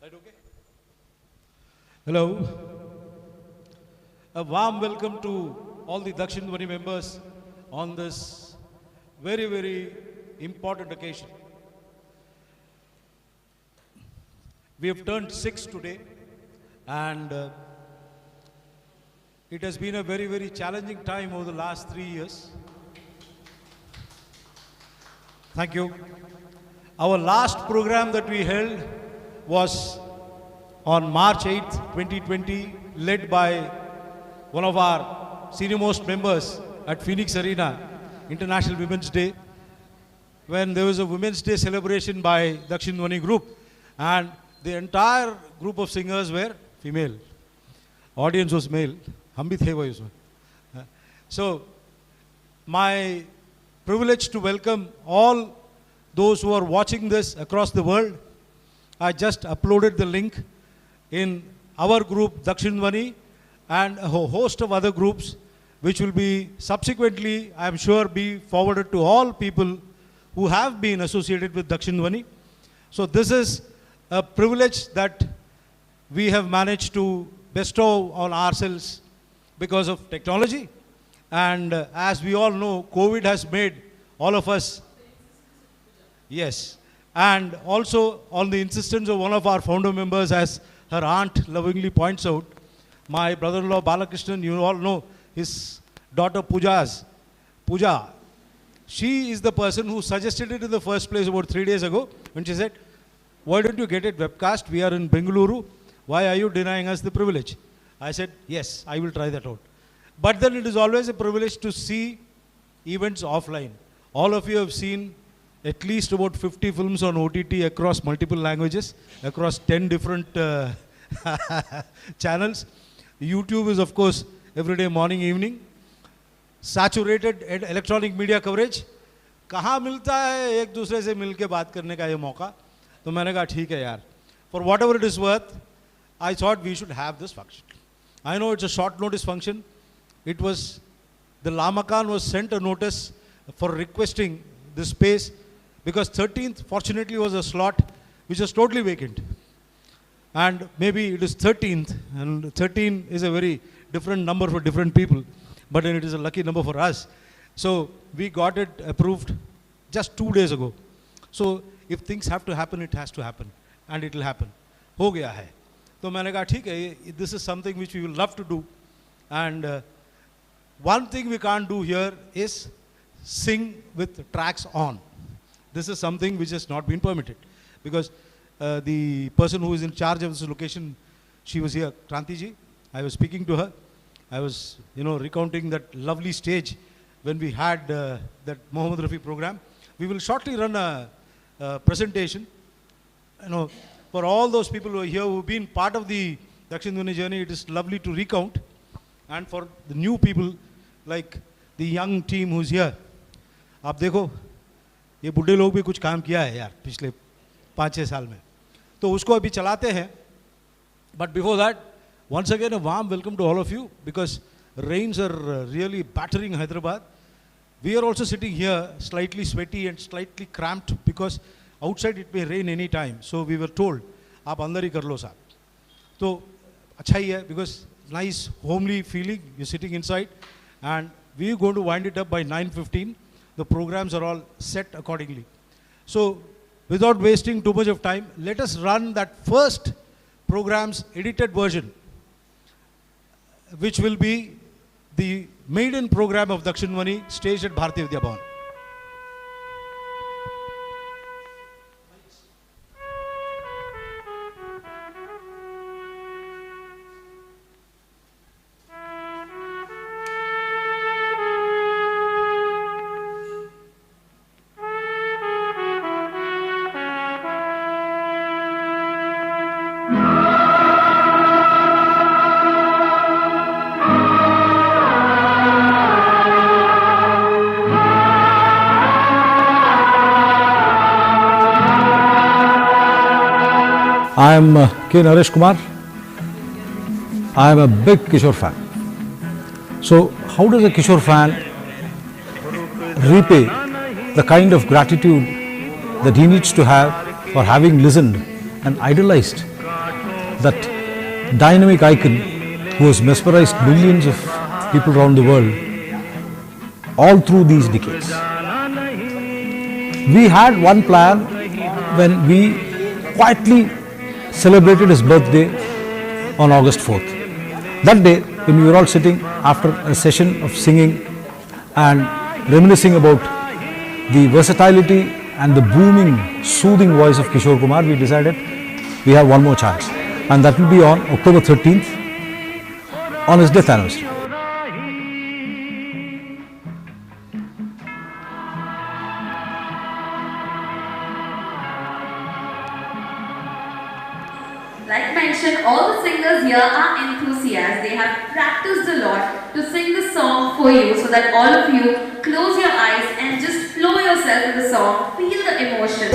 Right, okay? Hello. A warm welcome to all the Dakshin Dhwani members on this very, very important occasion. We have turned 6 today, and it has been a very, very challenging time over the last 3 years. Thank you. Our last program that we held was on March 8th, 2020, led by one of our senior most members at Phoenix Arena, International Women's Day, when there was a Women's Day celebration by Dakshin Dhwani group, and the entire group of singers were female. Audience was male. Hum bhi the wahi usme. So, my privilege to welcome all those who are watching this across the world. I just uploaded the link in our group, Dakshin Dhwani, and a host of other groups, which will be subsequently, I am sure, be forwarded to all people who have been associated with Dakshin Dhwani. So this is a privilege that we have managed to bestow on ourselves because of technology. And as we all know, COVID has made all of us, yes, and also on the insistence of one of our founder members, as her aunt lovingly points out, my brother-in-law Balakrishnan, you all know his daughter Pooja, she is the person who suggested it in the first place about 3 days ago, when she said, why don't you get it webcast? We are in Bengaluru. Why are you denying us the privilege? I said, yes, I will try that out. But then it is always a privilege to see events offline. All of you have seen at least about 50 films on OTT across multiple languages, across 10 different channels. YouTube is, of course, every day, morning, evening. Saturated electronic media coverage. कहाँ मिलता है एक दूसरे से मिलके बात करने का ये मौका? तो मैंने कहा ठीक है यार. For whatever it is worth, I thought we should have this function. I know it's a short notice function. It was, the LAMKAAN was sent a notice for requesting this space, because 13th fortunately was a slot which was totally vacant. And maybe it is 13th, and 13 is a very different number for different people, but then it is a lucky number for us. So we got it approved just 2 days ago. So if things have to happen, it has to happen, and it will happen. हो गया है. तो मैंने कहा ठीक है, this is something which we will love to do. And one thing we can't do here is sing with tracks on. This is something which has not been permitted, because the person who is in charge of this location, she was here, Kranti ji. I was speaking to her. I was, recounting that lovely stage when we had that Mohammed Rafi program. We will shortly run a presentation. For all those people who are here, who have been part of the Dakshin Dhwani journey, it is lovely to recount. And for the new people, like the young team who's here, आप देखो, ये बुढ़े लोग भी कुछ काम किया है यार पिछले 5-6 साल में, तो उसको अभी चलाते हैं. But before that, once again a warm welcome to all of you, because rains are really battering Hyderabad. We are also sitting here slightly sweaty and slightly cramped, because outside it may rain any time. So we were told, आप अंदर ही कर लो साहब. तो अच्छा ही है, because nice homely feeling, you're sitting inside, and we're going to wind it up by 9:15. The programs are all set accordingly. So without wasting too much of time, let us run that first program's edited version, which will be the maiden program of Dakshin Dhwani, staged at Bharatiya Vidya Bhavan. I am K. Naresh Kumar. I am a big Kishore fan. So how does a Kishore fan repay the kind of gratitude that he needs to have for having listened and idolized that dynamic icon who has mesmerized millions of people around the world all through these decades. We had one plan when we quietly celebrated his birthday on August 4th. That day, when we were all sitting after a session of singing and reminiscing about the versatility and the booming, soothing voice of Kishore Kumar, we decided we have one more chance, and that will be on October 13th on his death anniversary. Like mentioned, all the singers here are enthusiasts. They have practiced a lot to sing the song for you, so that all of you close your eyes and just flow yourself in the song. Feel the emotion.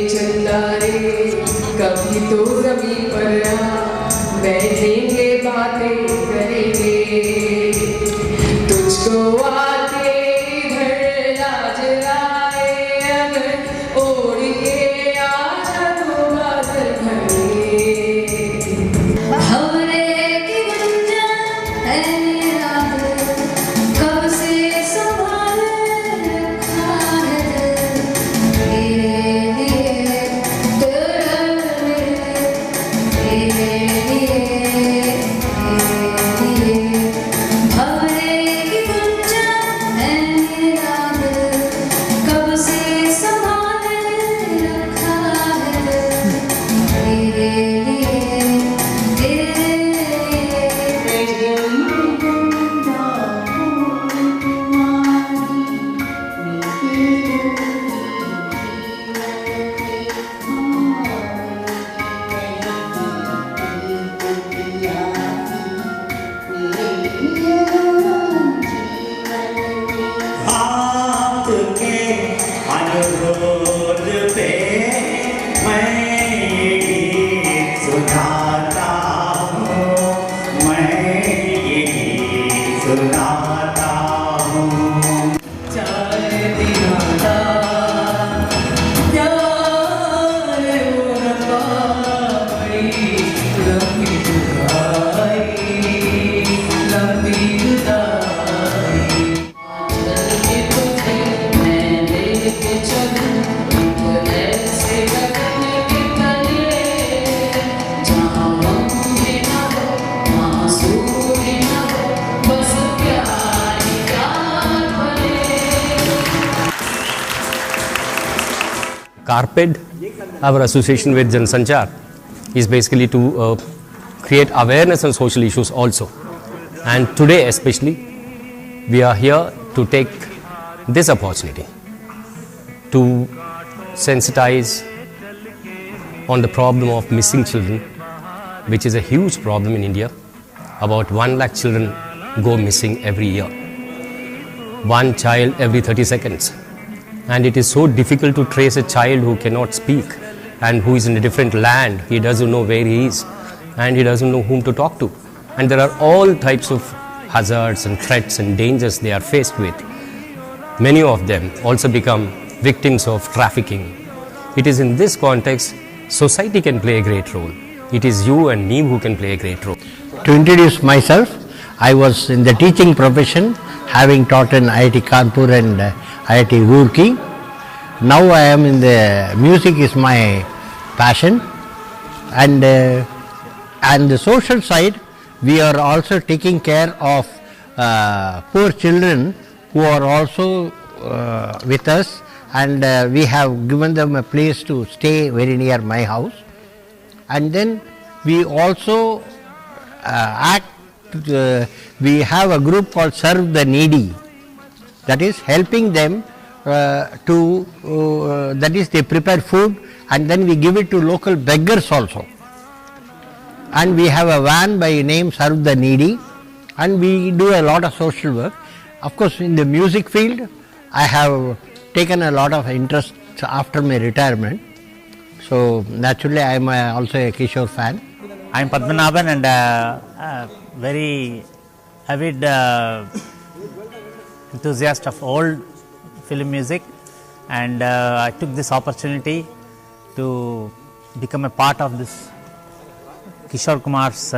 चलता रे कभी तो ज़मीन पर बैठेंगे बातें करेंगे तुझको आके इधर लाज आए अगर ओढ़ के आजा तो बादल भरे हमरे की गुंजन है याद कब से संभाल रखा है CARPED, our association with Jansanchar, is basically to create awareness on social issues also. And today especially, we are here to take this opportunity to sensitize on the problem of missing children, which is a huge problem in India. About 1 lakh children go missing every year. One child every 30 seconds. And it is so difficult to trace a child who cannot speak and who is in a different land. He doesn't know where he is and he doesn't know whom to talk to. And there are all types of hazards and threats and dangers they are faced with. Many of them also become victims of trafficking. It is in this context society can play a great role. It is you and me who can play a great role. To introduce myself, I was in the teaching profession, having taught in IIT Kanpur and IIT Roorkee. now I am in the music is my passion, and the social side, we are also taking care of poor children who are also with us, and we have given them a place to stay very near my house. And then we also we have a group called Serve the Needy, that is helping them that is they prepare food and then we give it to local beggars also. And we have a van by name Serve the Needy, and we do a lot of social work. Of course, in the music field, I have taken a lot of interest after my retirement. So naturally, I am also a Kishore fan. I am Padmanabhan and very avid enthusiast of old film music, and I took this opportunity to become a part of this Kishore Kumar's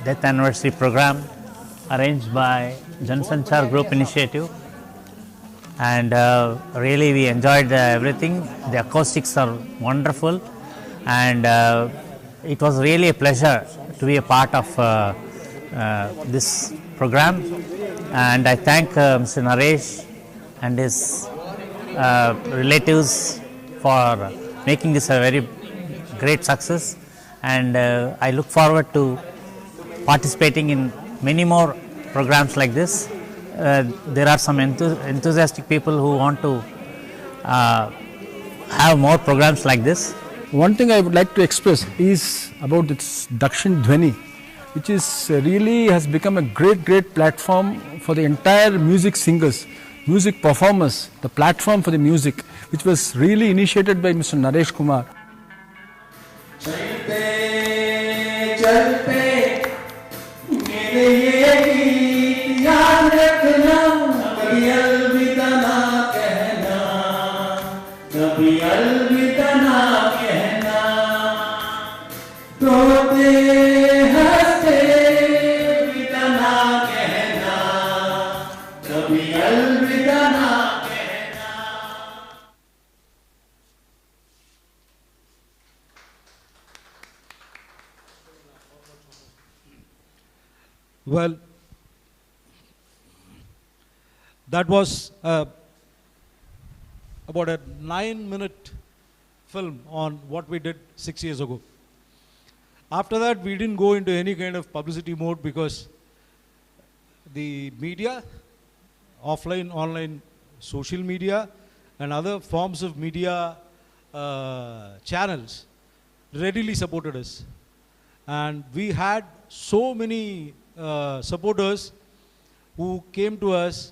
death anniversary program arranged by Jansanchar Group Initiative, and really we enjoyed everything. The acoustics are wonderful, and it was really a pleasure to be a part of this program, and I thank Mr. Naresh and his relatives for making this a very great success, and I look forward to participating in many more programs like this. There are some enthusiastic people who want to have more programs like this. One thing I would like to express is about this DAKSHIN DHIWANI, which is really has become a great platform for the entire music singers, music performers, the platform for the music, which was really initiated by Mr. Naresh Kumar. Well, that was about a 9-minute film on what we did 6 years ago. After that, we didn't go into any kind of publicity mode because the media, offline, online, social media, and other forms of media channels readily supported us. And we had so many supporters who came to us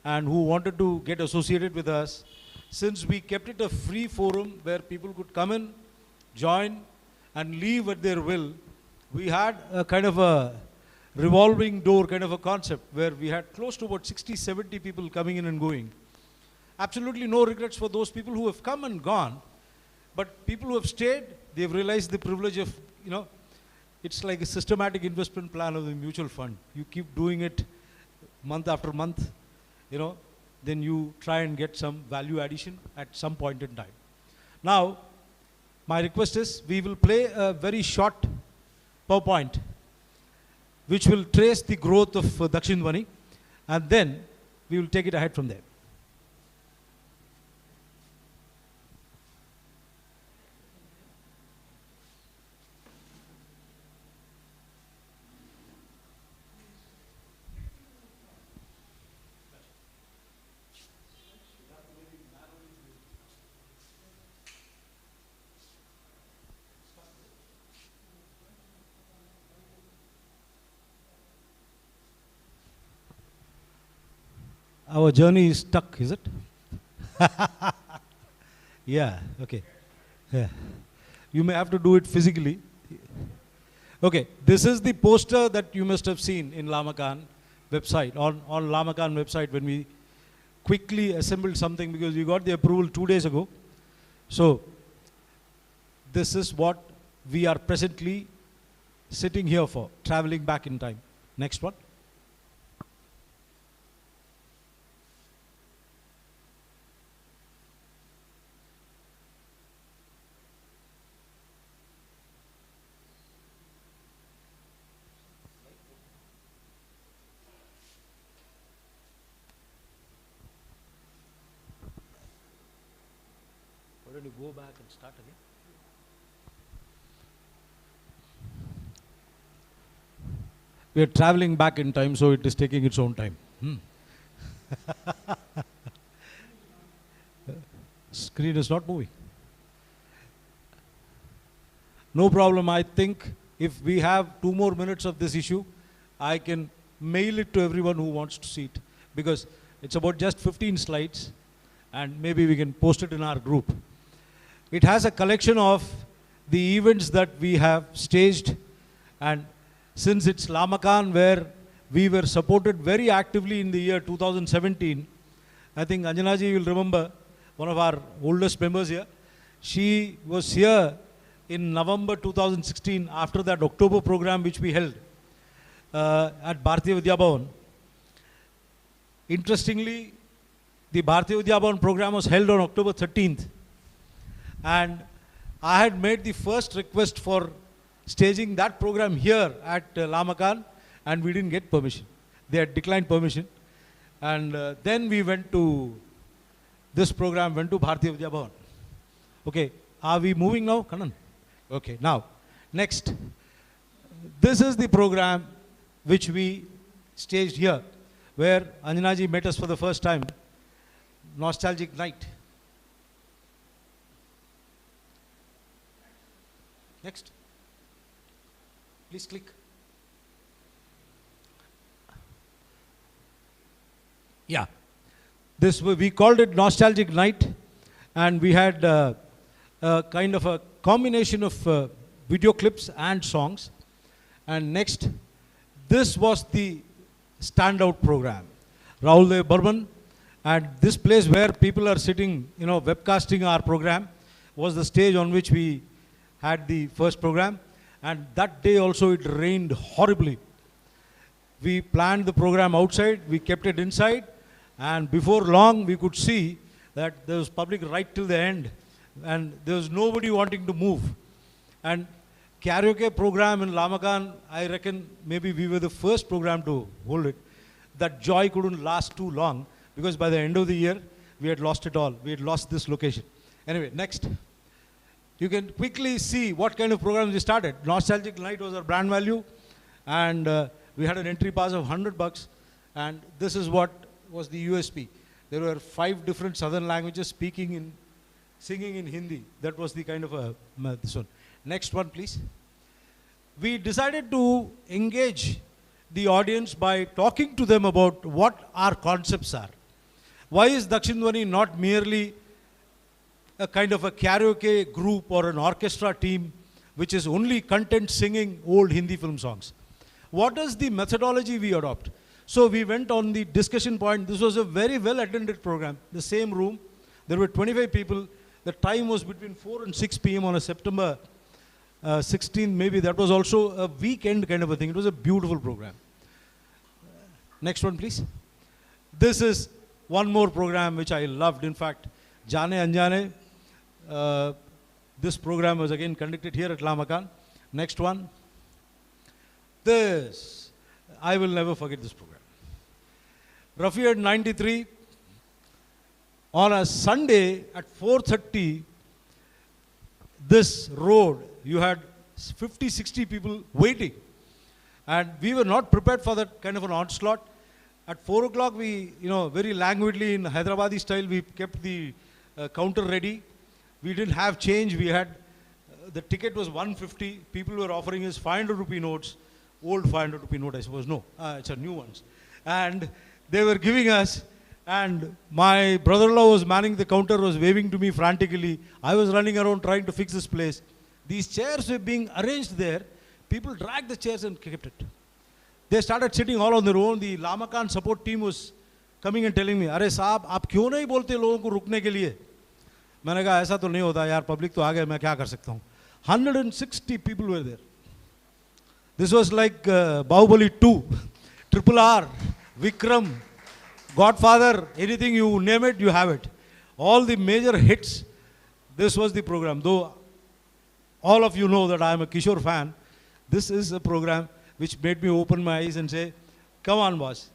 and who wanted to get associated with us. Since we kept it a free forum where people could come in, join, and leave at their will, we had a kind of a revolving door kind of a concept where we had close to about 60-70 people coming in and going. Absolutely no regrets for those people who have come and gone, but people who have stayed, they've realized the privilege of, it's like a systematic investment plan of the mutual fund. You keep doing it month after month, then you try and get some value addition at some point in time. Now, my request is we will play a very short PowerPoint which will trace the growth of DAKSHIN DHIWANI, and then we will take it ahead from there. Our journey is stuck, is it? Yeah, okay. Yeah. You may have to do it physically. Okay, this is the poster that you must have seen in LAMKAAN website, on LAMKAAN website when we quickly assembled something because we got the approval 2 days ago. So, this is what we are presently sitting here for, traveling back in time. Next one. to go back and start again. We are traveling back in time, so it is taking its own time. Screen is not moving. No problem. I think if we have 2 more minutes of this issue, I can mail it to everyone who wants to see it, because it's about just 15 slides, and maybe we can post it in our group. It has a collection of the events that we have staged, and since it's LAMKAAN, where we were supported very actively in the year 2017, I think Anjana ji will remember, one of our oldest members here. She was here in November 2016 after that October program which we held at Bharatiya Vidya Bhavan. Interestingly, the Bharatiya Vidya Bhavan program was held on October 13th, and I had made the first request for staging that program here at LAMKAAN, and we didn't get permission. They had declined permission, and then we went to this program, went to Bharatiya Vidya Bhavan. Okay, are we moving now, Kanan? Okay, now, next. This is the program which we staged here, where Anjana ji met us for the first time, Nostalgic Night. Next. Please click. Yeah. This, we called it Nostalgic Night, and we had a kind of a combination of video clips and songs. And next, this was the standout program. Rahul Dev Burman, and this place where people are sitting, webcasting our program, was the stage on which we had the first program. And that day also it rained horribly. We planned the program outside, we kept it inside, and before long we could see that there was public right till the end, and there was nobody wanting to move. And karaoke program in LAMKAAN, I reckon maybe we were the first program to hold it. That joy couldn't last too long, because by the end of the year we had lost it all. We had lost this location. Anyway, next. You can quickly see what kind of programs we started. Nostalgic Night was our brand value, and we had an entry pass of $100, and this is what was the USP. There were 5 different southern languages singing in Hindi. That was the kind of this one. Next one, please. We decided to engage the audience by talking to them about what our concepts are. Why is Dakshin Dhwani not merely a kind of a karaoke group or an orchestra team which is only content singing old Hindi film songs? What is the methodology we adopt? So we went on the discussion point. This was a very well attended program. The same room, there were 25 people. The time was between 4 and 6 p.m. on a September 16th, maybe. That was also a weekend kind of a thing. It was a beautiful program. Next one, please. This is one more program which I loved. In fact, Jane Anjane, this program was again conducted here at LAMKAAN. Next one. This, I will never forget this program. Rafi at 93, on a Sunday at 4:30, this road, you had 50, 60 people waiting. And we were not prepared for that kind of an onslaught. At 4 o'clock, we, very languidly in Hyderabadi style, we kept the counter ready. We didn't have change. We had, the ticket was 150. People were offering us 500 rupee notes. Old 500 rupee note, I suppose. No, it's a new ones. And they were giving us, and my brother-in-law was manning the counter, was waving to me frantically. I was running around trying to fix this place. These chairs were being arranged there. People dragged the chairs and kept it. They started sitting all on their own. The LAMKAAN support team was coming and telling me, "Arey saab, aap kyun nahi bolte logon ko rukne ke liye?" मैंने कहा ऐसा तो नहीं होता यार, public तो आ गए, मैं क्या कर सकता हूँ. 160 people were there. This was like Bahubali 2, Triple R, Vikram, Godfather, anything you name it, you have it. All the major hits, this was the program. Though all of you know that I am a Kishore fan, this is a program which made me open my eyes and say, come on boss,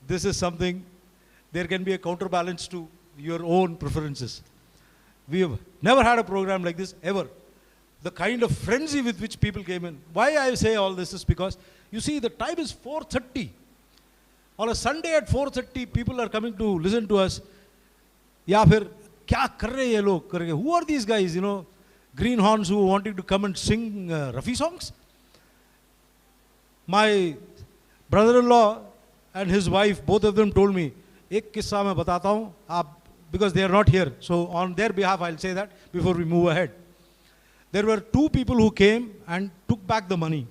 this is something, there can be a counterbalance to your own preferences. We have never had a program like this ever. The kind of frenzy with which people came in. Why I say all this is because, you see, the time is 4:30. On a Sunday at 4:30, people are coming to listen to us. या फिर क्या कर रहे हैं ये लोग करके? Who are these guys? You know, greenhorns who wanted to come and sing Rafi songs. My brother-in-law and his wife, both of them told me, एक किस्सा मैं बताता हूँ आप, because they are not here. So on their behalf, I'll say that before we move ahead. There were two people who came and took back the money.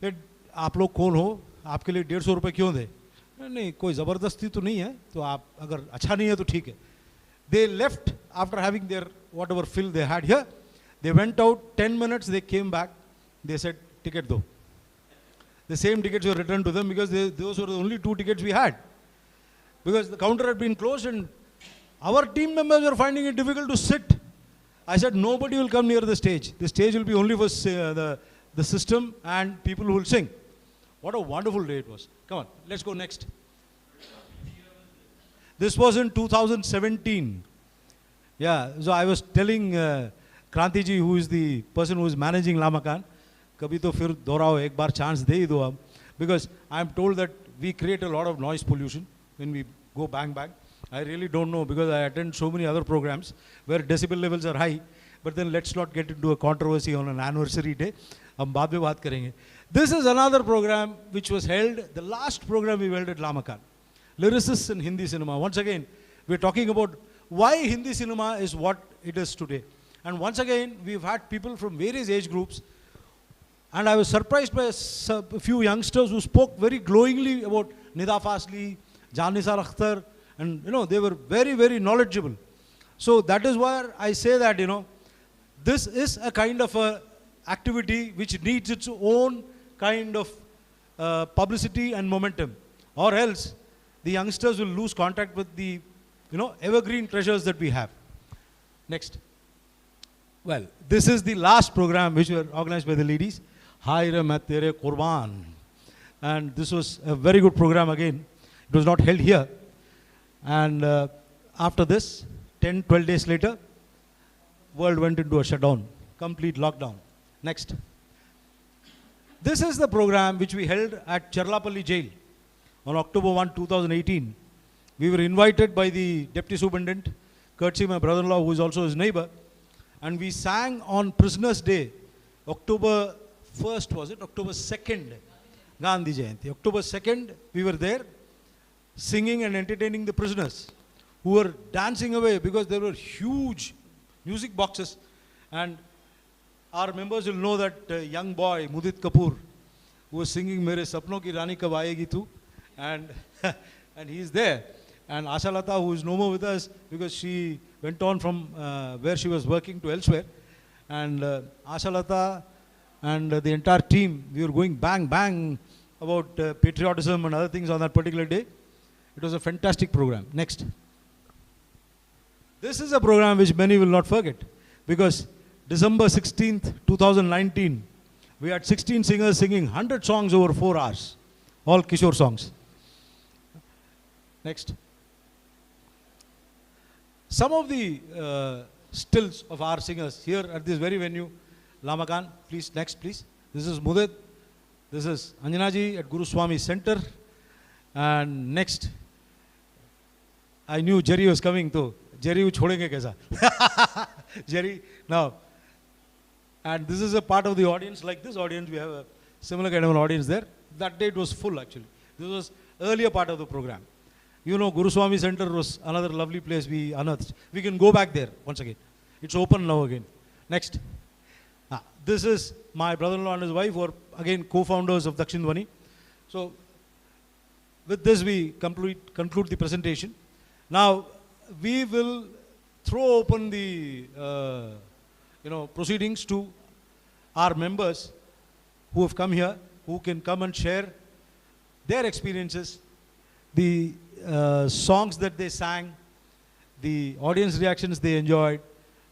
That आप लोग कौन हो? आपके लिए 150 रुपए क्यों दे? नहीं, कोई ज़बरदस्ती तो नहीं है, तो आप अगर अच्छा नहीं है तो ठीक है. They left after having their whatever fill they had here. They went out 10 minutes, they came back. They said, ticket do. The same tickets were returned to them because those were the only 2 tickets we had. Because the counter had been closed and our team members were finding it difficult to sit. I said, nobody will come near the stage. The stage will be only for the system and people who will sing. What a wonderful day it was. Come on, let's go next. This was in 2017. Yeah, so I was telling Kranti ji, who is the person who is managing LAMKAAN, kabhi to fir dohrao, ek baar chance de hi do ab. Because I am told that we create a lot of noise pollution when we go bang bang. I really don't know because I attend so many other programs where decibel levels are high. But then let's not get into a controversy on an anniversary day. हम बाद में बात करेंगे. This is another program which was held, the last program we held at LAMKAAN. Lyricists in Hindi cinema. Once again, we're talking about why Hindi cinema is what it is today. And once again, we've had people from various age groups. And I was surprised by a few youngsters who spoke very glowingly about Nida Fasli, Jan Nisar Akhtar, and they were very, very knowledgeable. So that is why I say that, this is a kind of a activity which needs its own kind of publicity and momentum, or else the youngsters will lose contact with the evergreen treasures that we have. Next. Well, this is the last program which were organized by the ladies. Hai Re Main Tere Qurban. And this was a very good program again. It was not held here. And after this, 10-12 days later, world went into a shutdown, complete lockdown. Next. This is the program which we held at Cherlapalli Jail on October 1, 2018. We were invited by the Deputy Superintendent, courtesy my brother-in-law, who is also his neighbor, and we sang on Prisoners' Day, October 1st, was it? October 2nd, Gandhi Jayanti. October 2nd, we were there, singing and entertaining the prisoners, who were dancing away because there were huge music boxes. And our members will know that young boy, Mudit Kapoor, who was singing Mere Sapno Ki Rani Kab Aayegi Tu, and and he is there. And Asha Lata, who is no more with us because she went on from where she was working to elsewhere. And Asha Lata and the entire team, we were going bang, bang about patriotism and other things on that particular day. It was a fantastic program. Next. This is a program which many will not forget because December 16th, 2019, we had 16 singers singing 100 songs over 4 hours, all Kishore songs. Next. Some of the stills of our singers here at this very venue, LAMKAAN, please, next please. This is Mudit, this is Anjanaji at Guru Swami Center, and next, I knew Jerry was coming too. Jerry, chhodenge kaisa? Jerry, now, and this is a part of the audience, like this audience, we have a similar kind of an audience there. That day it was full actually. This was earlier part of the program. Guru Swami Center was another lovely place we unearthed. We can go back there once again. It's open now again. Next. This is my brother-in-law and his wife, who are again co-founders of DAKSHIN DHIWANI. So, with this we conclude the presentation. Now, we will throw open the proceedings to our members who have come here, who can come and share their experiences, the songs that they sang, the audience reactions they enjoyed,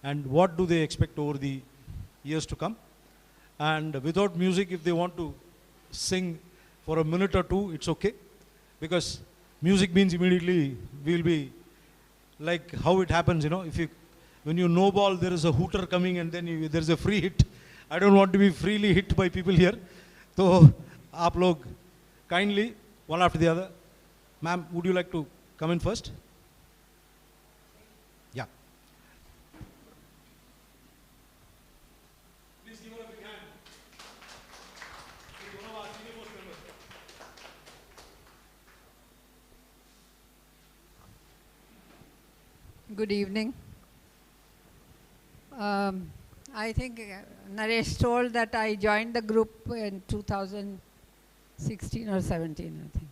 and what do they expect over the years to come. And without music, if they want to sing for a minute or two, it's okay, because music means immediately we'll be like how it happens, if you when you no ball, there is a hooter coming and then there is a free hit. I don't want to be freely hit by people here. So, aap log kindly, one after the other. Ma'am, would you like to come in first? Yeah. Please give her a big hand. She's one of our senior most members. Good evening. I think Naresh told that I joined the group in 2016 or 17, I think.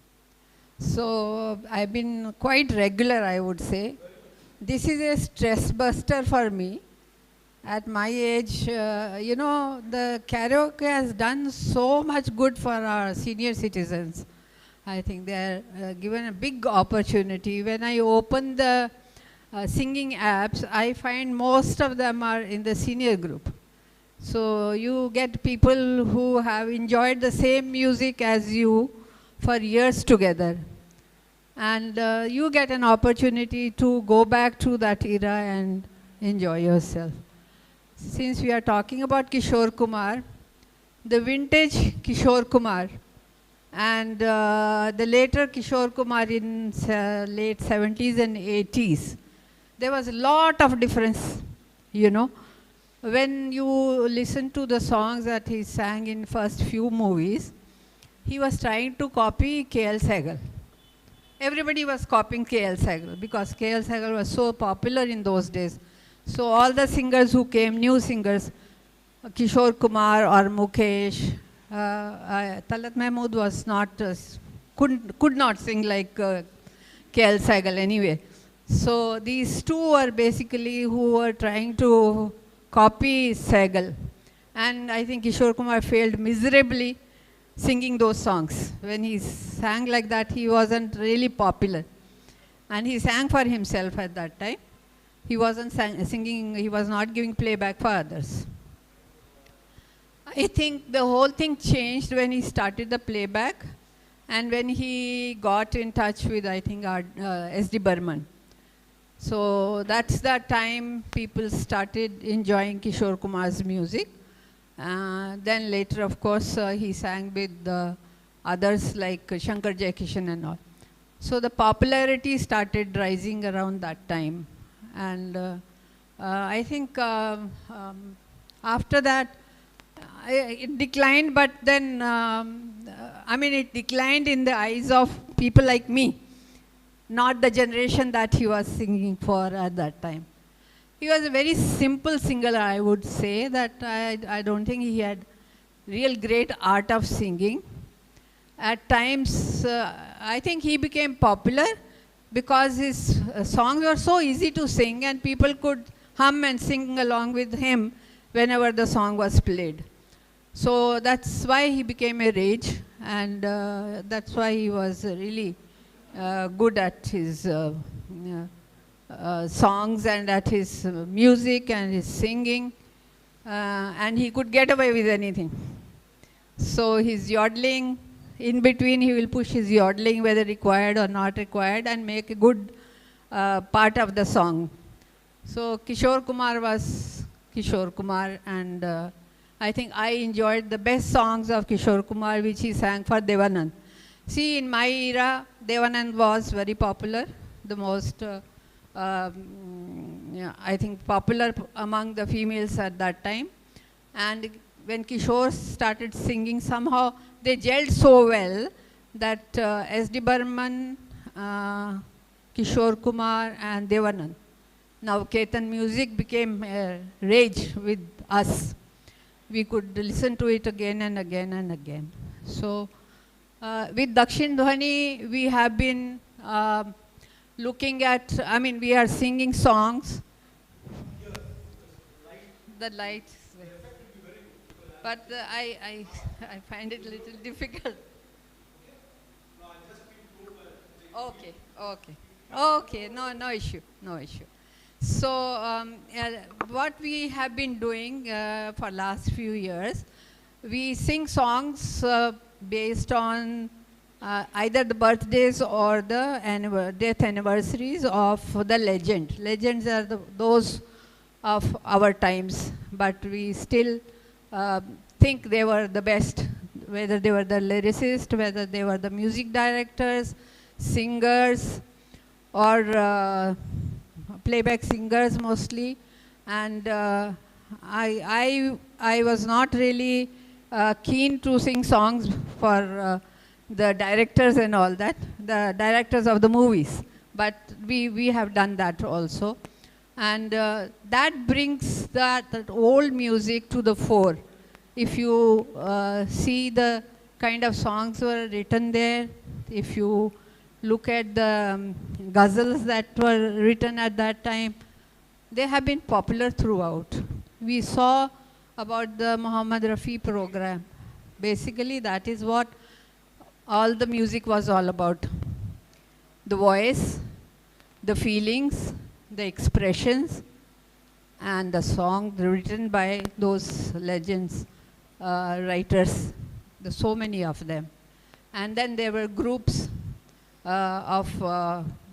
So I've been quite regular, I would say. This is a stress buster for me. At my age, you know, the karaoke has done so much good for our senior citizens. I think they are given a big opportunity. When I open the singing apps, I find most of them are in the senior group. So you get people who have enjoyed the same music as you for years together. And you get an opportunity to go back to that era and enjoy yourself. Since we are talking about Kishore Kumar, the vintage Kishore Kumar and the later Kishore Kumar in late 70s and 80s, there was a lot of difference, you know. When you listen to the songs that he sang in first few movies, he was trying to copy K.L. Sehgal. Everybody was copying K.L. Sehgal because K.L. Sehgal was so popular in those days. So all the singers who came, new singers, Kishore Kumar or Mukesh, Talat Mahmood was not, could not sing like K.L. Sehgal anyway. So these two were basically who were trying to copy Sehgal. And I think Kishore Kumar failed miserably singing those songs. When he sang like that, he wasn't really popular. And he sang for himself at that time. He wasn't singing, he was not giving playback for others. I think the whole thing changed when he started the playback and when he got in touch with, I think, S.D. Burman. So that's the time people started enjoying Kishore Kumar's music. Then later, of course, he sang with others like Shankar Jaikishan and all. So the popularity started rising around that time. And I think after that, it declined, but then, I mean, it declined in the eyes of people like me, not the generation that he was singing for at that time. He was a very simple singer, I would say, that I don't think he had real great art of singing. At times, I think he became popular because his songs were so easy to sing and people could hum and sing along with him whenever the song was played. So that's why he became a rage, and that's why he was really good at his songs and at his music and his singing, and he could get away with anything. So his yodeling, in between he will push his yodeling whether required or not required and make a good part of the song. So Kishore Kumar was Kishore Kumar, and I think I enjoyed the best songs of Kishore Kumar which he sang for Devanand. See, in my era, Devanand was very popular, the most, I think, popular among the females at that time. And when Kishore started singing, somehow they gelled so well that S.D. Burman, Kishore Kumar and Devanand. Now Ketan music became a rage with us. We could listen to it again and again and again. So with Dakshin Dhwani, we have been looking at, I mean, we are singing songs. The lights. But I find it a little difficult. Okay, okay. Okay, no issue, no issue. So what we have been doing for last few years, we sing songs based on either the birthdays or the death anniversaries of the legend. Legends are those of our times, but we still think they were the best, whether they were the lyricists, whether they were the music directors, singers, or playback singers mostly. And I was not really keen to sing songs for the directors and all that, the directors of the movies. But we have done that also. And that brings that old music to the fore. If you see the kind of songs were written there, if you look at the ghazals that were written at that time, they have been popular throughout. We saw about the Muhammad Rafi program. Basically, that is what all the music was all about. The voice, the feelings, the expressions, and the song written by those legends, writers, so many of them. And then there were groups of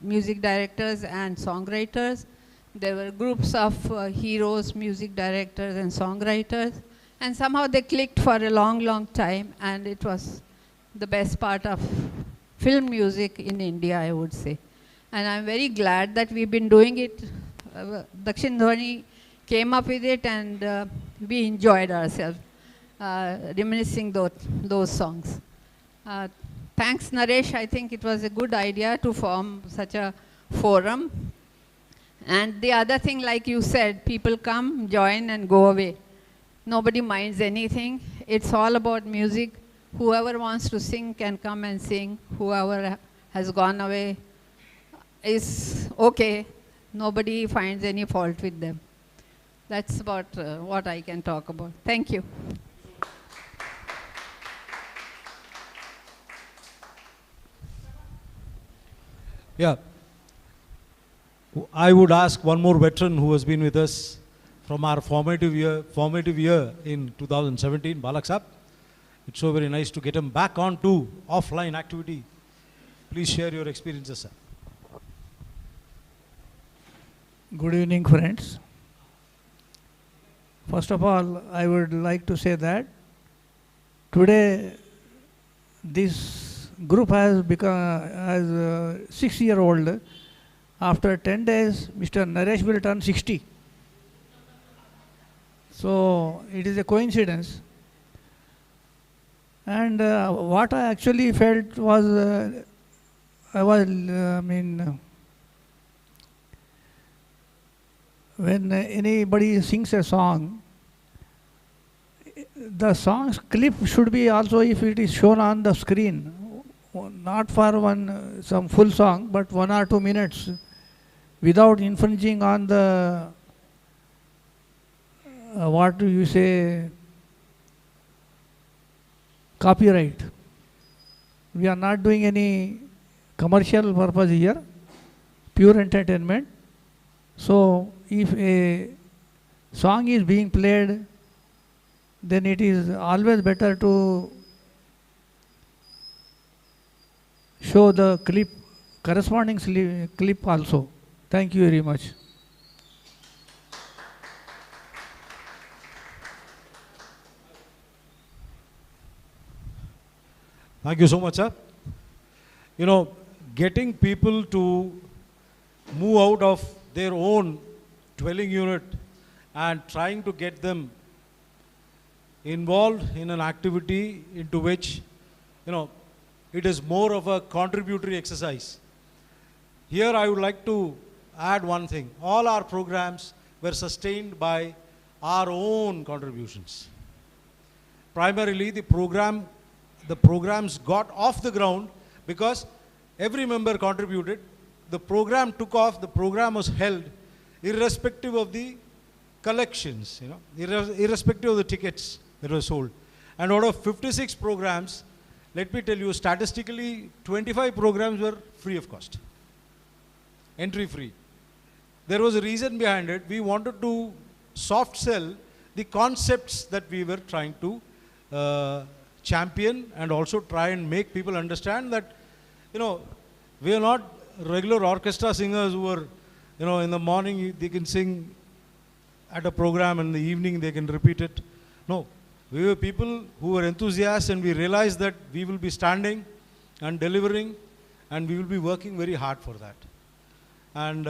music directors and songwriters. There were groups of heroes, music directors and songwriters. And somehow they clicked for a long, long time, and it was the best part of film music in India, I would say. And I'm very glad that we've been doing it. DAKSHIN DHIWANI came up with it, and we enjoyed ourselves reminiscing those songs. Thanks, Naresh. I think it was a good idea to form such a forum. And the other thing, like you said, people come, join, and go away. Nobody minds anything. It's all about music. Whoever wants to sing can come and sing. Whoever has gone away is okay. Nobody finds any fault with them. That's about what I can talk about. Thank you. Yeah. I would ask one more veteran who has been with us from our formative year in 2017, Balak Saab. It's so very nice to get him back on to offline activity. Please share your experiences, sir. Good evening, friends. First of all, I would like to say that today this group has become as 6-year-old. After 10 days, Mr. Naresh will turn 60. So it is a coincidence. And what I actually felt was, when anybody sings a song, the song's clip should be also, if it is shown on the screen, not for some full song, but 1 or 2 minutes, without infringing on the, what do you say, copyright. We are not doing any commercial purpose here, pure entertainment. So if a song is being played, then it is always better to show the clip, corresponding clip also. Thank you very much. Thank you so much, sir. You know, getting people to move out of their own dwelling unit and trying to get them involved in an activity into which, you know, it is more of a contributory exercise. Here I would like to add one thing. All our programs were sustained by our own contributions. Primarily the programs got off the ground because every member contributed. The program took off, the program was held irrespective of the collections, you know, irrespective of the tickets that were sold. And out of 56 programs, let me tell you, statistically 25 programs were free of cost, entry free. There was a reason behind it. We wanted to soft sell the concepts that we were trying to champion, and also try and make people understand that, you know, we are not regular orchestra singers who are, you know, in the morning they can sing at a program in the evening, they can repeat it. No, we were people who were enthusiasts, and we realized that we will be standing and delivering, and we will be working very hard for that. And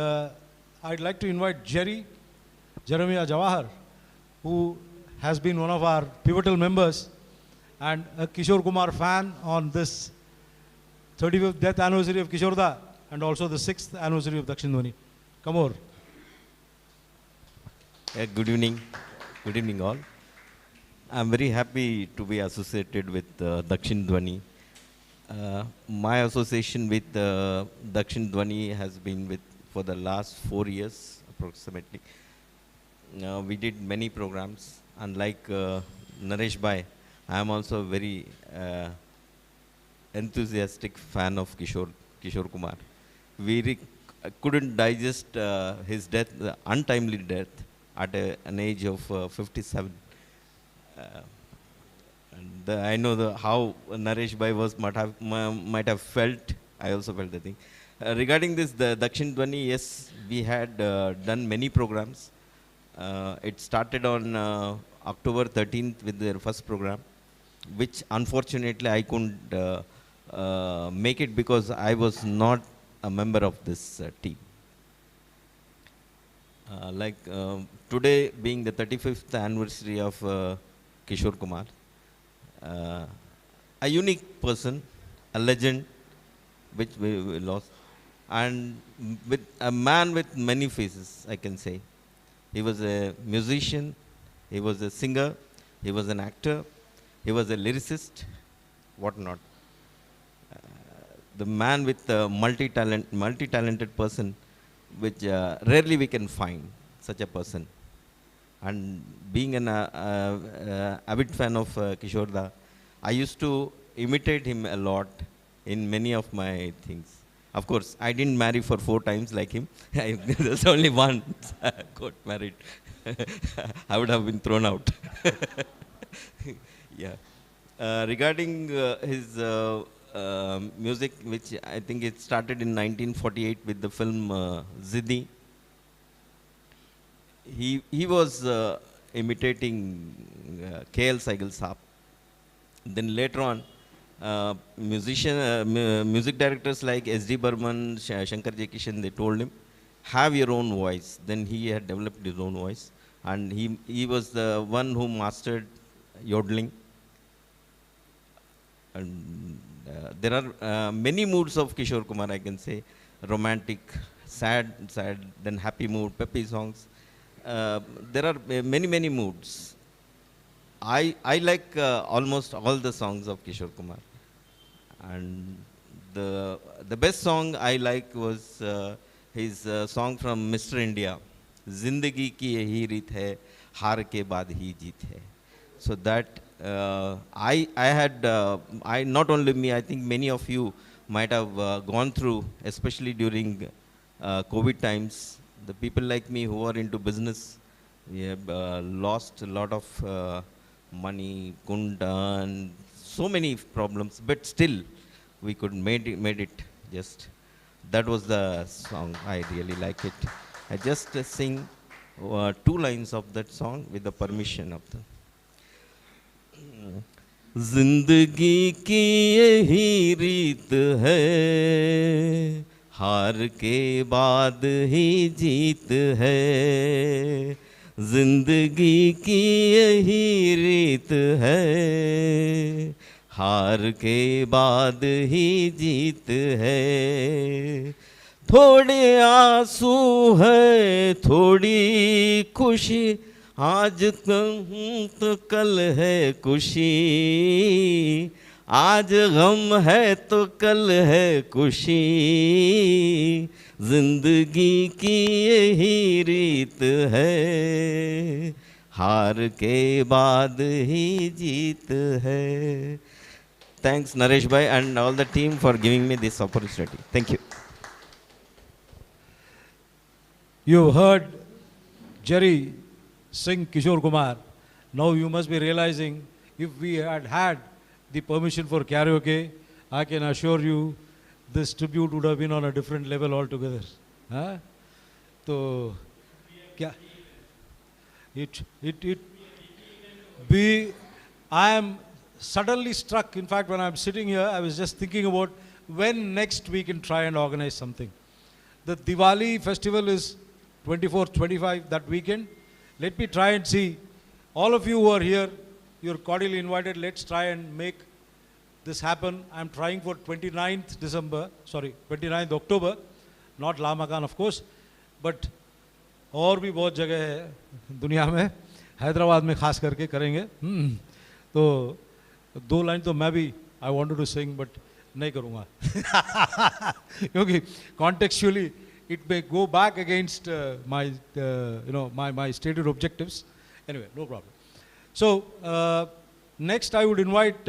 I'd like to invite Jeremiah Jawahar, who has been one of our pivotal members and a Kishore Kumar fan on this 35th death anniversary of Kishore Da and also the 6th anniversary of Dakshin Dhwani. Come over. Good evening all. I'm very happy to be associated with Dakshin Dhwani. My association with Dakshin Dhwani has been for the last 4 years approximately. We did many programs. Unlike Naresh Bhai, I am also a very enthusiastic fan of Kishore Kumar. We couldn't digest his death, untimely death, at an age of 57. I know how Naresh Bhai might have felt. I also felt the thing. Regarding this, the Dakshin Dhwani, yes, we had done many programs. It started on October 13th with their first program, which unfortunately I couldn't make it because I was not a member of this team. Today being the 35th anniversary of Kishore Kumar, a unique person, a legend, which we lost, and with a man with many faces, I can say. He was a musician, he was a singer, he was an actor, he was a lyricist, whatnot. The man with a multi-talented person, which rarely we can find such a person. And being an avid fan of Kishore Da, I used to imitate him a lot in many of my things. Of course, I didn't marry for 4 times like him. There's only one I got married. I would have been thrown out. Yeah. Regarding his music, which I think it started in 1948 with the film Ziddi. He was imitating K.L. Saigal Saab. Then later on, music directors like S.D. Burman, Shankar J. Kishan, they told him, have your own voice. Then he had developed his own voice. And he was the one who mastered yodeling. And there are many moods of Kishore Kumar, I can say. Romantic, sad, then happy mood, peppy songs. There are many moods. I like almost all the songs of Kishore Kumar. And the best song I like was his song from Mr. India, Zindagi ki yahi reet hai, haar ke baad hi jeet hai. So that I not only me, I think many of you might have gone through, especially during COVID times. The people like me who are into business, we have lost a lot of money, kundan, so many problems, but still we could made it. Just that was the song. I really like it. I just sing 2 lines of that song with the permission of the. जिंदगी की यही रीत है, हार के बाद ही जीत है. जिंदगी की यही रीत है, हार के बाद ही जीत है. थोड़े आंसू है, थोड़ी खुशी, आज तो कल है खुशी. आज गम है तो कल है खुशी. जिंदगी की यही रीत है, हार के बाद ही जीत है. Thanks Naresh Bhai and all the team for giving me this opportunity. Thank you. You heard Jerry sing Kishore Kumar. Now you must be realizing, if we had the permission for karaoke, I can assure you this tribute would have been on a different level altogether. Huh? So, it be, I am suddenly struck. In fact, when I'm sitting here, I was just thinking about when next we can try and organize something. The Diwali festival is 24th, 25th, that weekend. Let me try and see. All of you who are here, you're cordially invited. Let's try and make this happen. I'm trying for 29th October, not LAMKAAN of course, but और भी बहुत जगह है दुनिया में, हैदराबाद में खास करके करेंगे. तो दो लाइन तो मैं भी I wanted to sing but नहीं करूँगा क्योंकि contextually it may go back against my my stated objectives. Anyway, no problem. So next I would invite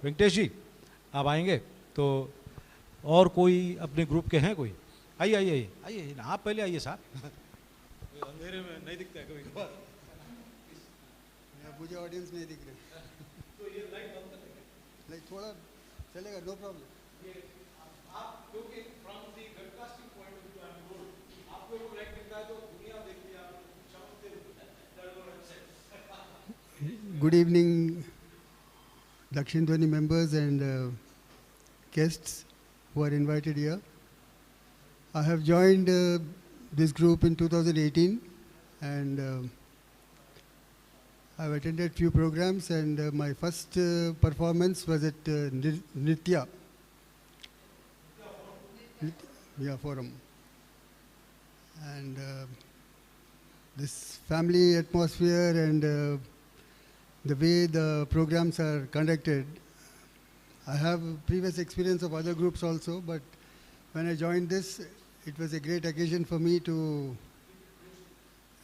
Venkatesh जी, आप आएंगे तो, और कोई अपने ग्रुप के हैं कोई? आइए आइए आइए आइए, आप पहले आइए साहब, अंधेरे में नहीं दिखता है कभी कभार, मुझे ऑडियंस नहीं दिख रहे तो ये लाइट बंद कर देंगे, लाइक थोड़ा चलेगा, नो प्रॉब्लम. आप क्योंकि from the broadcasting point of view I am told, आपको वो लाइट दिखता है तो दुनिया देखती है, आप चमकते हो. Good evening, Dakshin Dhwani members and guests who are invited here. I have joined this group in 2018 and I've attended few programs, and my first performance was at Nritya Forum. And this family atmosphere and the way the programs are conducted, I have previous experience of other groups also, but when I joined this, it was a great occasion for me to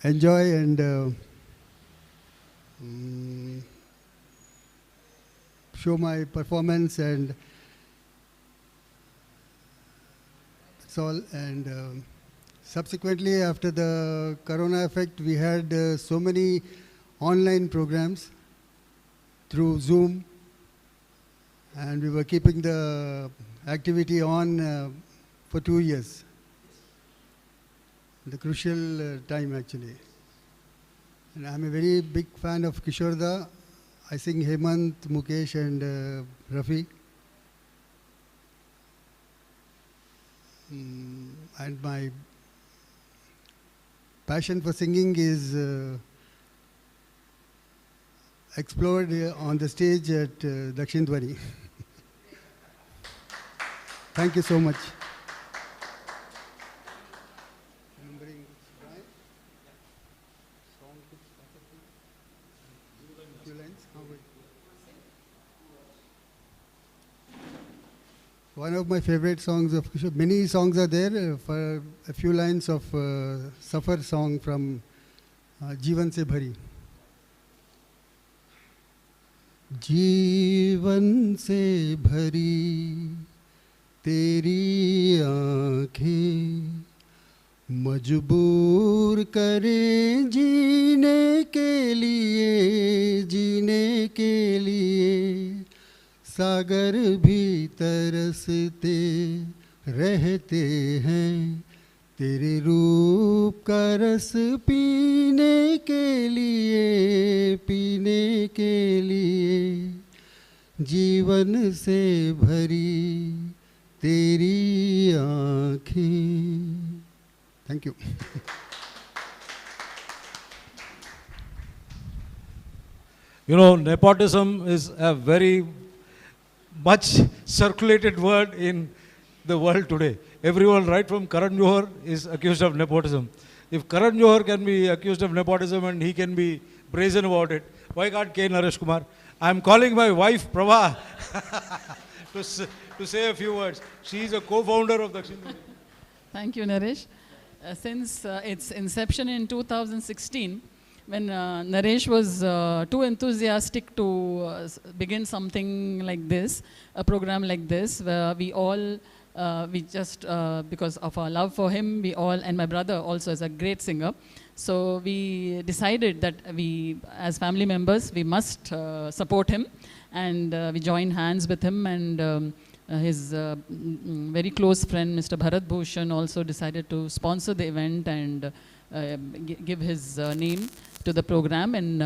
enjoy and show my performance, and that's all. And subsequently, after the corona effect, we had so many online programs through Zoom, and we were keeping the activity on for 2 years. The crucial time actually. And I'm a very big fan of Kishorda. I sing Hemant, Mukesh and Rafi. And my passion for singing is explored on the stage at Dakshin Dhwani. Thank you so much. One of my favorite songs of Kishore, many songs are there, for a few lines of Safar song from Jeevan Se Bhari. जीवन से भरी तेरी आँखें मजबूर करें जीने के लिए सागर भी तरसते रहते हैं तेरे रूप का रस पीने के लिए जीवन से भरी तेरी आँखें. Thank you. You know, nepotism is a very much circulated word in the world today. Everyone, right from Karan Johar, is accused of nepotism. If Karan Johar can be accused of nepotism and he can be brazen about it, why can't K. Naresh Kumar? I'm calling my wife, Prabha, to say a few words. She is a co-founder of Dakshin Dhwani. Thank you, Naresh. Since its inception in 2016, when Naresh was too enthusiastic to begin something like this, a program like this, where we all, because of our love for him, we all, and my brother also is a great singer, so we decided that we, as family members, we must support him, and we joined hands with him, and his very close friend, Mr. Bharat Bhushan, also decided to sponsor the event and give his name. to the program in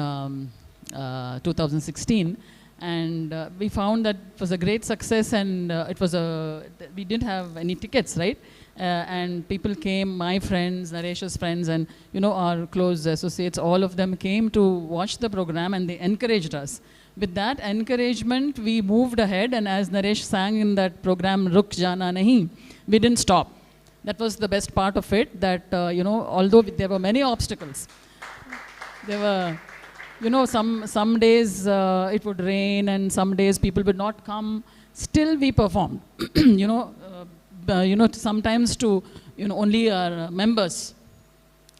2016. And we found that it was a great success, and we didn't have any tickets, right? And people came, my friends, Naresh's friends, and our close associates, all of them came to watch the program, and they encouraged us. With that encouragement, we moved ahead, and as Naresh sang in that program, Ruk Jana Nahi, we didn't stop. That was the best part of it, that, although there were many obstacles, there were, some days it would rain, and some days people would not come. Still we performed, sometimes to, only our members.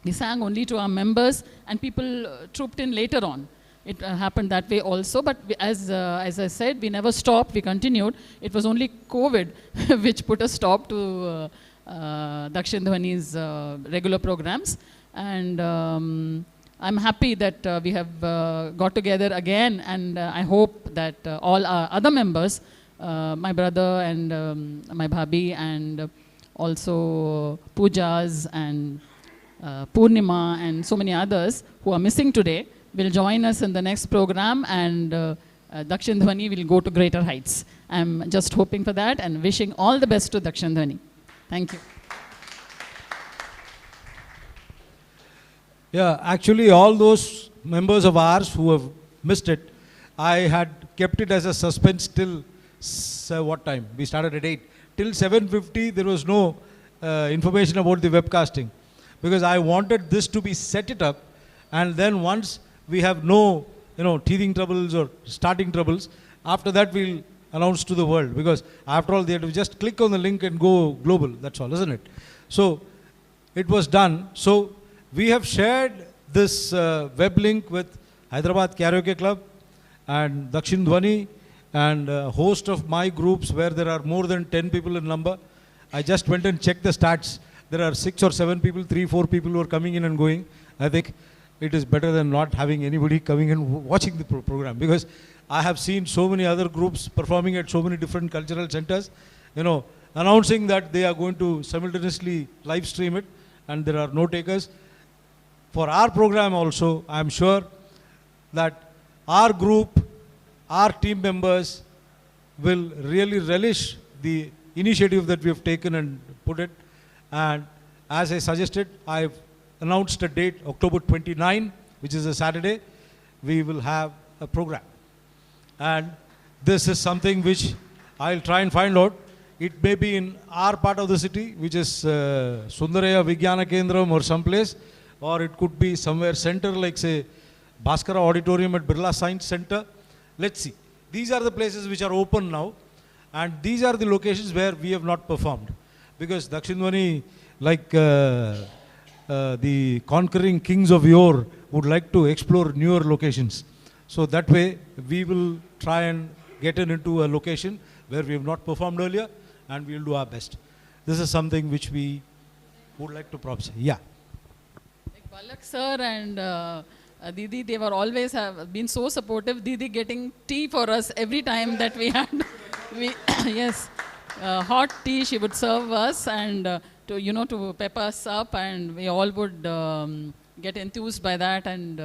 We sang only to our members, and people trooped in later on. It happened that way also, but as I said, we never stopped, we continued. It was only COVID which put a stop to Dakshin Dhwani's regular programs. And I'm happy that we have got together again, and I hope that all our other members, my brother and my bhabi, and also Poojas and Purnima and so many others who are missing today, will join us in the next program, and Dakshin Dhwani will go to greater heights. I'm just hoping for that and wishing all the best to Dakshin Dhwani. Thank you. Yeah, actually all those members of ours who have missed it, I had kept it as a suspense till what time? We started at 8. Till 7:50 there was no information about the webcasting, because I wanted this to be set it up, and then once we have no teething troubles or starting troubles, after that we'll announce to the world, because after all they have to just click on the link and go global, that's all, isn't it? So it was done. So we have shared this web link with Hyderabad Karaoke Club and Dakshin Dhwani and a host of my groups where there are more than 10 people in number. I just went and checked the stats. There are 6 or 7 people, 3, 4 people who are coming in and going. I think it is better than not having anybody coming and watching the program, because I have seen so many other groups performing at so many different cultural centers, announcing that they are going to simultaneously live stream it, and there are no takers. For our program also, I am sure that our group, our team members will really relish the initiative that we have taken and put it. And as I suggested, I've announced a date, October 29, which is a Saturday, we will have a program. And this is something which I'll try and find out. It may be in our part of the city, which is Sundaraya Vijnana Kendram or someplace, or it could be somewhere center like say Bhaskara Auditorium at Birla Science Center. Let's see. These are the places which are open now, and these are the locations where we have not performed. Because Dakshin Dhwani, like the conquering kings of yore, would like to explore newer locations. So that way we will try and get into a location where we have not performed earlier, and we will do our best. This is something which we would like to promise. Yeah. Like Balak sir and Didi, they were always have been so supportive. Didi getting tea for us every time that we had, yes, hot tea she would serve us, and to pep us up, and we all would get enthused by that, and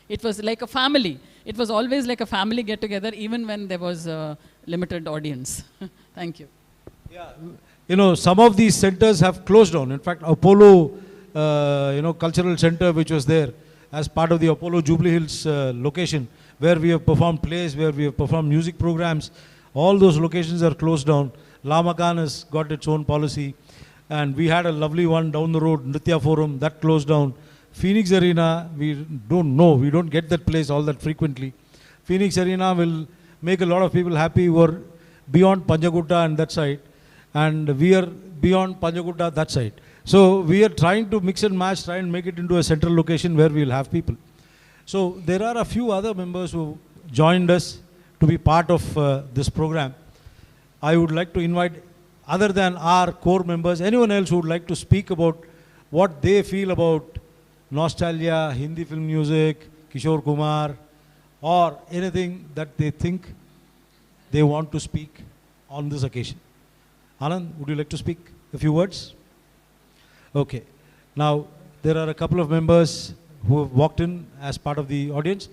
it was like a family. It was always like a family get together, even when there was a limited audience. Thank you. Yeah, some of these centers have closed down. In fact, Apollo, cultural center, which was there as part of the Apollo Jubilee Hills location, where we have performed plays, where we have performed music programs, all those locations are closed down. LAMKAAN has got its own policy. And we had a lovely one down the road, Nritya Forum, that closed down. Phoenix Arena, we don't know, we don't get that place all that frequently. Phoenix Arena will make a lot of people happy who are beyond Panjagutta and that side. And we are beyond Panjagutta that side. So we are trying to mix and match, try and make it into a central location where we will have people. So there are a few other members who joined us to be part of this program. I would like to invite, other than our core members, anyone else who would like to speak about what they feel about nostalgia, Hindi film music, Kishore Kumar, or anything that they think they want to speak on this occasion. Anand, would you like to speak a few words? Okay. Now, there are a couple of members who have walked in as part of the audience.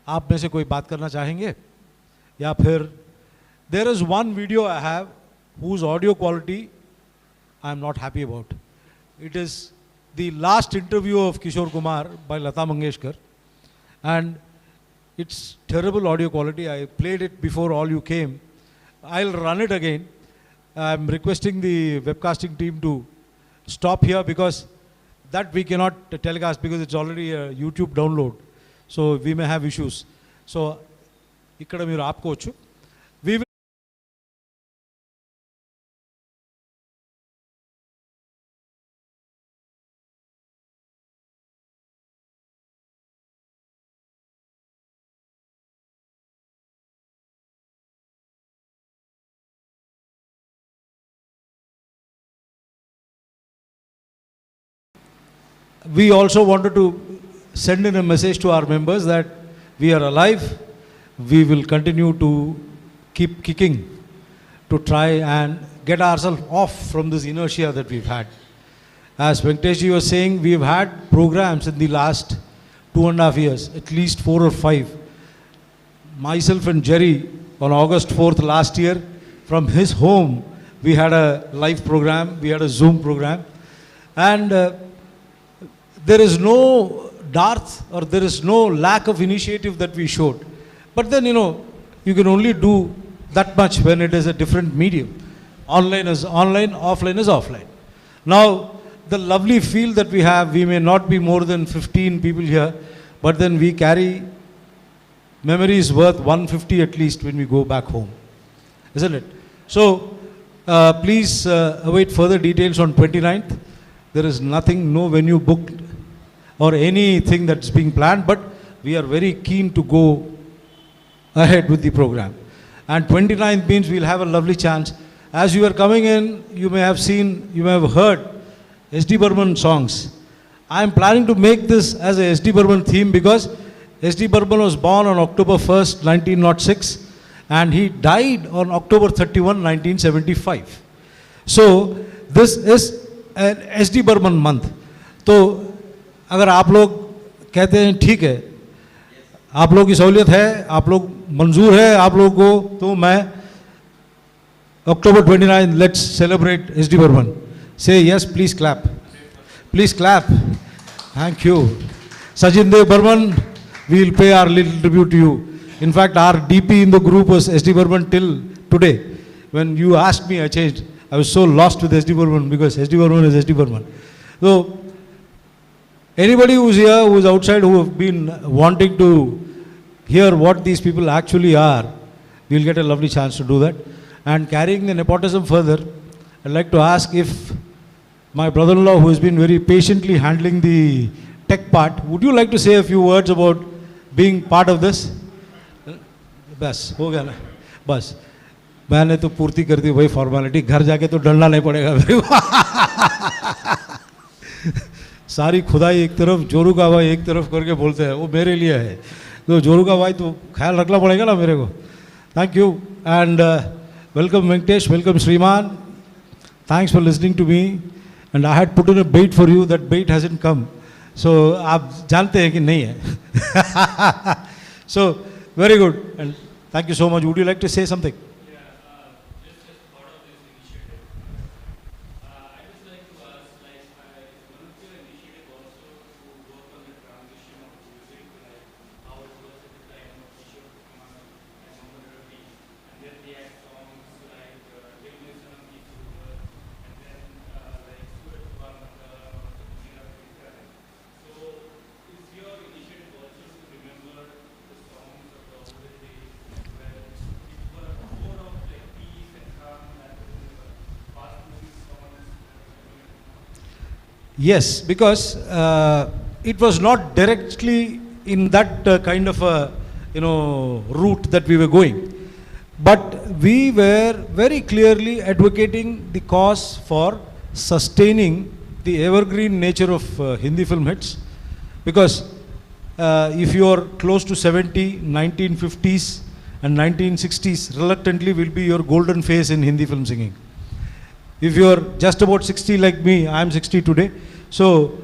आप में से कोई बात करना चाहेंगे या फिर there is one video I have whose audio quality I am not happy about. It is the last interview of Kishore Kumar by Lata Mangeshkar, and it's terrible audio quality. I played it before all you came. I'll run it again. I'm requesting the webcasting team to stop here because that we cannot telecast because it's already a YouTube download. So we may have issues. So, ikkada meeru aapukochu. We will we also wanted to send in a message to our members that we are alive, we will continue to keep kicking to try and get ourselves off from this inertia that we've had. As Venkateshji was saying, we've had programs in the last 2.5 years, at least 4 or 5. Myself and Jerry, on August 4th last year, from his home, we had a live program, we had a Zoom program, and there is no dearth or there is no lack of initiative that we showed. But then, you can only do that much when it is a different medium. Online is online, offline is offline. Now, the lovely field that we have, we may not be more than 15 people here, but then we carry memories worth 150 at least when we go back home. Isn't it? So, please await further details on 29th. There is nothing, no venue booked or anything that's being planned, but we are very keen to go ahead with the program. And 29th means we'll have a lovely chance. As you are coming in, you may have seen, you may have heard S.D. Burman songs. I am planning to make this as a S.D. Burman theme because S.D. Burman was born on October 1st, 1906, and he died on October 31, 1975. So, this is an S.D. Burman month. So, अगर आप लोग कहते हैं ठीक है, आप लोगों की सहूलियत है, आप लोग मंजूर है आप लोगों को, तो मैं October 29, let's celebrate S.D. Burman. Say yes, please clap. Please clap. Thank you. Sachin Dev Burman, we will pay our little tribute to you. In fact, our DP in the group was S.D. Burman till today. When you asked me, I changed. I was so lost with S.D. Burman because S.D. Burman is S.D. Burman. So, anybody who's here, who's outside, who have been wanting to hear what these people actually are, we'll get a lovely chance to do that. And carrying the nepotism further, I'd like to ask if my brother-in-law, who has been very patiently handling the tech part, would you like to say a few words about being part of this? बस हो गया ना, बस मैंने तो पूर्ति कर दी वही फॉर्मेलिटी, घर जाके तो डरना नहीं पड़ेगा मेरे को. सारी खुदाई एक तरफ, जोरू का भाई एक तरफ करके बोलते हैं, वो मेरे लिए है, तो जोरू का भाई तो ख्याल रखना पड़ेगा ना मेरे को. Thank you and welcome Venkatesh, welcome श्रीमान. Thanks for listening to me and I had put in a bet for you, that bet hasn't come. So आप जानते हैं कि नहीं है. So very good and thank you so much. Would you like to say something? Yes, because it was not directly in that kind of a route that we were going, but we were very clearly advocating the cause for sustaining the evergreen nature of Hindi film hits, because if you are close to 70, 1950s and 1960s reluctantly will be your golden phase in Hindi film singing. If you are just about 60 like me, I am 60 today, so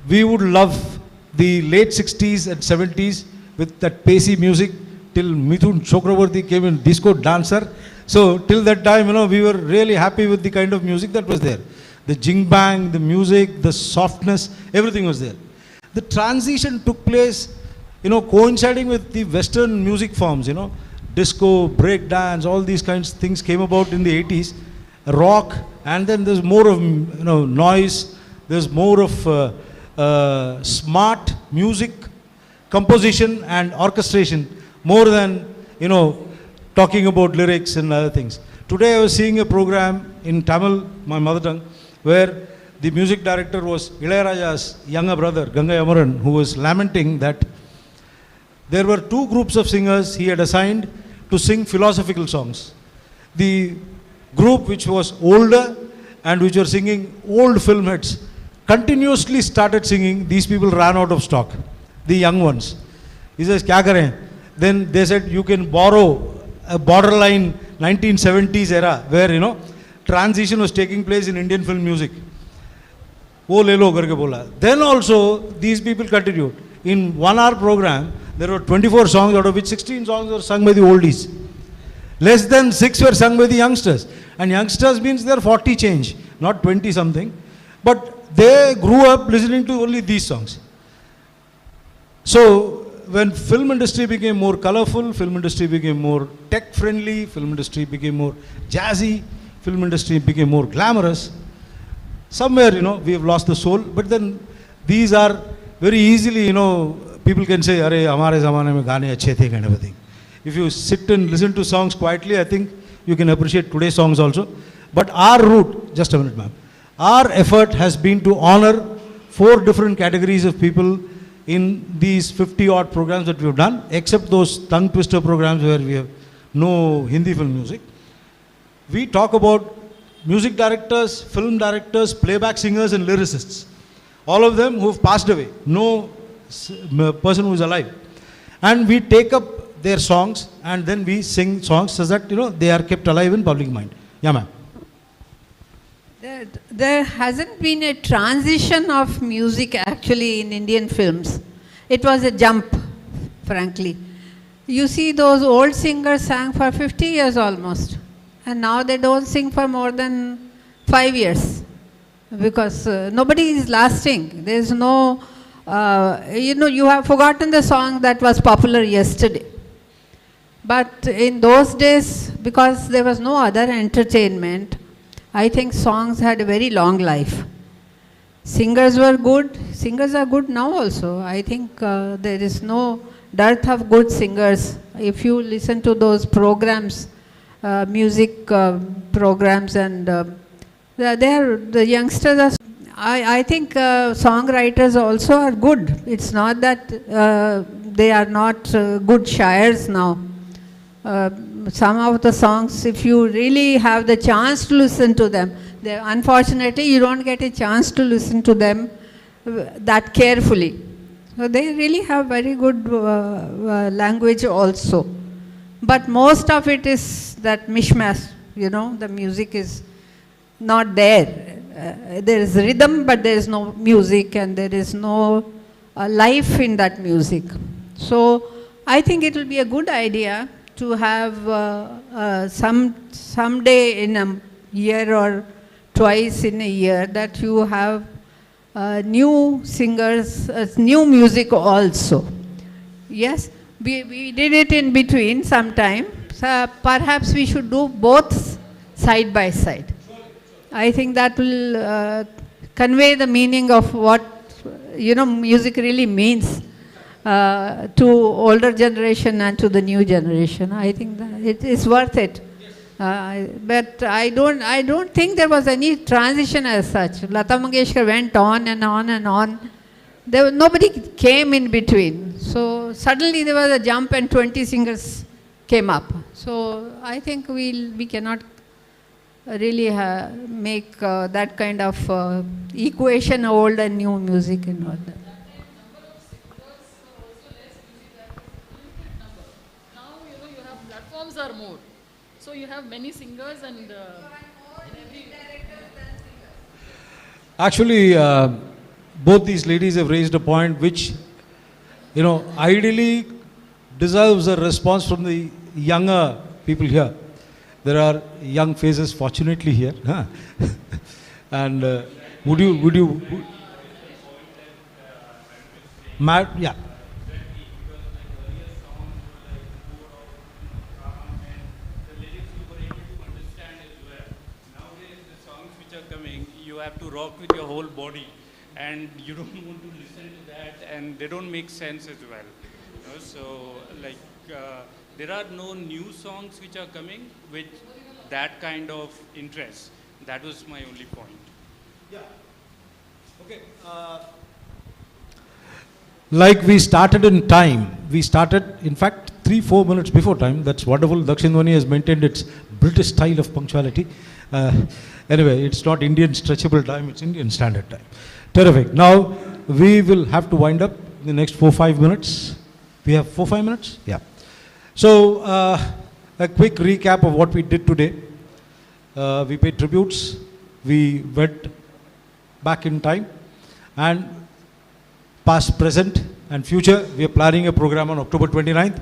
we would love the late 60s and 70s with that pacey music till Mithun Chakravarti came in, disco dancer. So till that time, we were really happy with the kind of music that was there. The jing bang, the music, the softness, everything was there. The transition took place, coinciding with the Western music forms, disco, break dance, all these kinds of things came about in the 80s. Rock, and then there's more of, noise, there's more of smart music composition and orchestration, more than, talking about lyrics and other things. Today I was seeing a program in Tamil, my mother tongue, where the music director was Ilayaraja's younger brother, Gangai Amaran, who was lamenting that there were two groups of singers he had assigned to sing philosophical songs. The group which was older and which were singing old film hits continuously started singing. These people ran out of stock, the young ones. He says, "Kya kare?" Then they said, you can borrow a borderline 1970s era where, transition was taking place in Indian film music. Wo le lo karke bola. Then also, these people continued. In 1 hour program, there were 24 songs, out of which 16 songs were sung by the oldies. Less than 6 were sung by the youngsters. And youngsters means they're 40 change, not 20 something. But they grew up listening to only these songs. So, when film industry became more colorful, film industry became more tech friendly, film industry became more jazzy, film industry became more glamorous, somewhere, we have lost the soul. But then these are very easily, people can say, "Arey, hamare zamane mein gaane achhe the," kind of a thing. If you sit and listen to songs quietly, I think you can appreciate today's songs also. But our route, just a minute ma'am, our effort has been to honor 4 different categories of people in these 50 odd programs that we have done, except those tongue twister programs where we have no Hindi film music. We talk about music directors, film directors, playback singers and lyricists. All of them who have passed away, no person who is alive. And we take up their songs and then we sing songs so that, they are kept alive in public mind. Yeah, ma'am. There hasn't been a transition of music actually in Indian films. It was a jump, frankly. You see, those old singers sang for 50 years almost, and now they don't sing for more than 5 years because nobody is lasting. There is no, you have forgotten the song that was popular yesterday. But in those days, because there was no other entertainment, I think songs had a very long life. Singers were good. Singers are good now also. I think there is no dearth of good singers. If you listen to those programs, music programs, and the youngsters are. I think songwriters also are good. It's not that they are not good shires now. Some of the songs, if you really have the chance to listen to them, unfortunately you don't get a chance to listen to them that carefully. So they really have very good language also. But most of it is that mishmash, the music is not there. There is rhythm, but there is no music, and there is no life in that music. So I think it will be a good idea to have some day in a year or twice in a year that you have new singers, new music also. Yes, we did it in between sometime. So perhaps we should do both side by side. I think that will convey the meaning of what music really means to older generation and to the new generation. I think that it is worth it. But I don't think there was any transition as such. Lata Mangeshkar went on and on and on. Nobody came in between. So suddenly there was a jump and 20 singers came up. So I think we cannot really make that kind of equation, old and new music and all that. Platforms are more. So you have many singers and Actually, both these ladies have raised a point which, you know, ideally deserves a response from the younger people here. There are young faces, fortunately, here. Huh? And would you, yeah. You have to rock with your whole body, and you don't want to listen to that, and they don't make sense as well. You know, so, like, there are no new songs which are coming with that kind of interest. That was my only point. Yeah. Okay. Like we started in time. We started, in fact, 3-4 minutes before time. That's wonderful. Dakshin Dhwani has maintained its British style of punctuality. Anyway, it's not Indian stretchable time, it's Indian standard time. Terrific. Now, we will have to wind up in the next 4-5 minutes. We have 4-5 minutes? Yeah. So, a quick recap of what we did today. We paid tributes, we went back in time, and past, present, and future. We are planning a program on October 29th.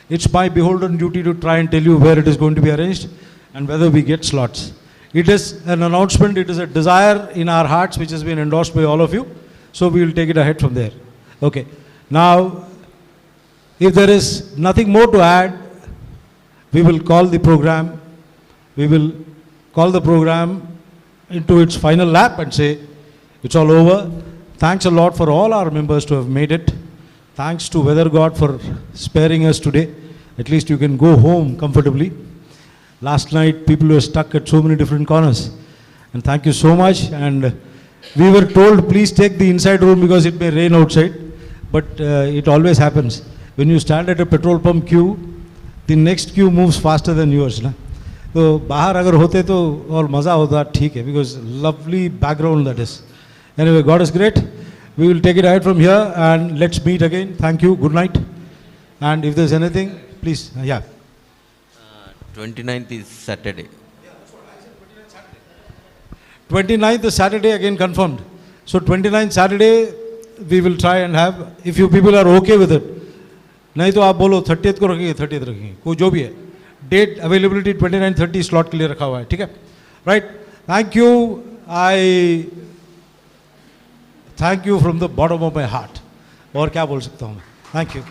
It's my beholden duty to try and tell you where it is going to be arranged and whether we get slots. It is an announcement, it is a desire in our hearts which has been endorsed by all of you. So we will take it ahead from there. Okay. Now, if there is nothing more to add, we will call the program. We will call the program into its final lap and say, it's all over. Thanks a lot for all our members to have made it. Thanks to Weather God for sparing us today. At least you can go home comfortably. Last night, people were stuck at so many different corners. And thank you so much. And we were told, please take the inside room because it may rain outside. But it always happens. When you stand at a petrol pump queue, the next queue moves faster than yours. Na? So, bahar agar hote to aur maza hota, theek hai, because lovely background that is. Anyway, God is great. We will take it ahead from here and let's meet again. Thank you. Good night. And if there's anything, please, yeah. 29th is Saturday. 29th is Saturday, again confirmed. So 29th Saturday, we will try and have, if you people are okay with it. नहीं तो आप बोलो 30th को रखेंगे, 30th रखेंगे, कोई जो भी है. Date availability 29-30 slot के लिए रखा हुआ है, ठीक है? Right? Thank you. I thank you from the bottom of my heart. और क्या बोल सकता हूँ मैं? Thank you.